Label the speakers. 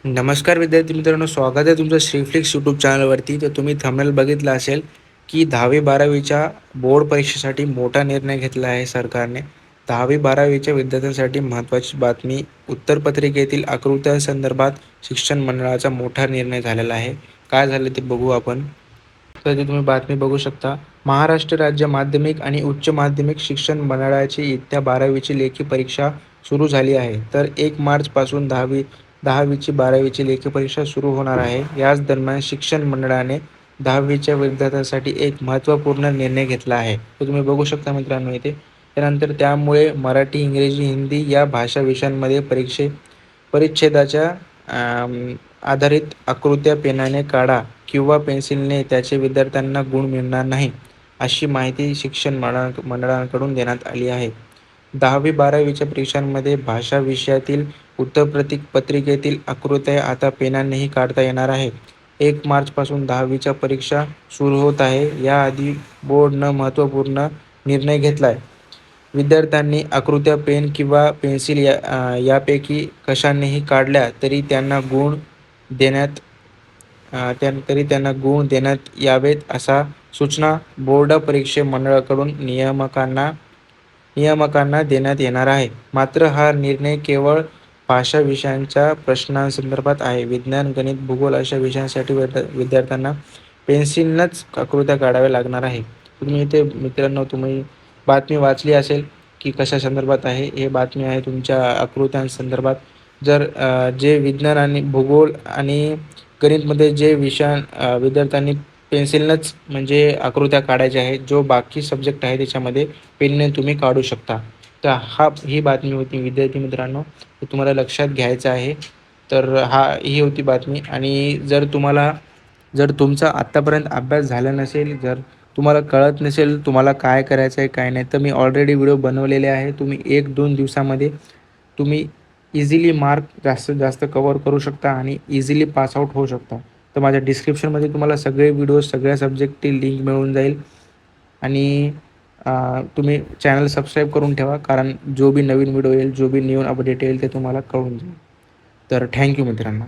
Speaker 1: नमस्कार विद्यार्थी मित्रांनो, स्वागत आहे तुमचं श्रीफ्लिक्स यूट्यूब चॅनलवरती. तर तुम्ही थंबनेल बघितलं असेल की 10वी-12वीच्या बोर्ड परीक्षेसाठी मोठा निर्णय घेतला आहे सरकारने. 10वी-12वीच्या विद्यार्थ्यांसाठी महत्त्वाची बातमी. उत्तरपत्रिकेतील आकृत्यांसंदर्भात शिक्षण मंडळाचा मोठा निर्णय झालेला आहे. काय झालं ते बघू आपण. तर ते तुम्ही बातमी बघू शकता. महाराष्ट्र राज्य माध्यमिक आणि उच्च माध्यमिक शिक्षण मंडळाची इयत्ता 12वीची लेखी परीक्षा सुरू झाली आहे. तर 1 मार्चपासून 10वीची 12वीची लेखी परीक्षा सुरू होणार आहे. याच दरम्यान शिक्षण मंडळाने 10वीच्या विद्यार्थ्यांसाठी एक महत्त्वपूर्ण निर्णय घेतला आहे. तो तुम्ही बघू शकता मित्रांनो इथे. त्यानंतर त्यामुळे मराठी, इंग्रजी, हिंदी या भाषा विषयांमध्ये परिच्छेदाच्या आधारित आकृत्या पेनाने काढा किंवा पेन्सिलने त्याचे विद्यार्थ्यांना गुण मिळणार नाही, अशी माहिती शिक्षण मंडळाकडून देण्यात आली आहे. 10वी-12वीच्या परीक्षांमध्ये भाषा विषयातील पत्रिकेतील आकृत्या आता पेनानेही काढता येणार आहे. 1 मार्चपासून 10वीच्या परीक्षा सुरू होत आहे. याआधी बोर्डनं महत्त्वपूर्ण निर्णय घेतला आहे. विद्यार्थ्यांनी आकृत्या पेन किंवा पेन्सिल यापैकी कशानेही काढल्या तरी त्यांना गुण देण्यात यावेत, अशा सूचना बोर्ड परीक्षा मंडळाकडून नियामकांना देण्यात येणार आहे. मात्र हा निर्णय केवळ भाषा विषयांच्या प्रश्नांसंदर्भात आहे. विज्ञान, गणित, भूगोल अशा विषयांसाठी विद्यार्थ्यांना पेन्सिलनंच आकृत्या काढाव्या लागणार आहे. तुम्ही इथे मित्रांनो तुम्ही बातमी वाचली असेल की कशा संदर्भात आहे. हे बातमी आहे तुमच्या आकृत्यांसंदर्भात. जर जे विज्ञान आणि भूगोल आणि गणितमध्ये जे विद्यार्थ्यांनी पेन्सिलनंच म्हणजे आकृत्या काढायच्या आहेत, जो बाकी सब्जेक्ट आहे त्याच्यामध्ये पेनने तुम्ही काढू शकता. तर ही बातमी होती विद्यार्थी मित्रांनो, हे तुम्हाला लक्षात घ्यायचं आहे. तर ही होती बातमी. आणि जर तुमचा आत्तापर्यंत अभ्यास झाला नसेल, जर तुम्हाला कळत नसेल तुम्हाला काय करायचं आहे काय नाही, तर मी ऑलरेडी व्हिडिओ बनवलेले आहे. तुम्ही 1-2 दिवसामध्ये तुम्ही इझिली मार्क जास्तीत जास्त कव्हर करू शकता आणि इझिली पास आऊट होऊ शकता. तर माझ्या डिस्क्रिप्शनमध्ये तुम्हाला सगळे व्हिडिओ सगळ्या सब्जेक्टची लिंक मिळून जाईल. आणि तुम्ही चॅनल सबस्क्राईब करून ठेवा, कारण जो बी नवीन व्हिडिओ येईल, जो बी न्यू अपडेट येईल ते तुम्हाला कळून जाईल. तर थँक्यू मित्रांनो.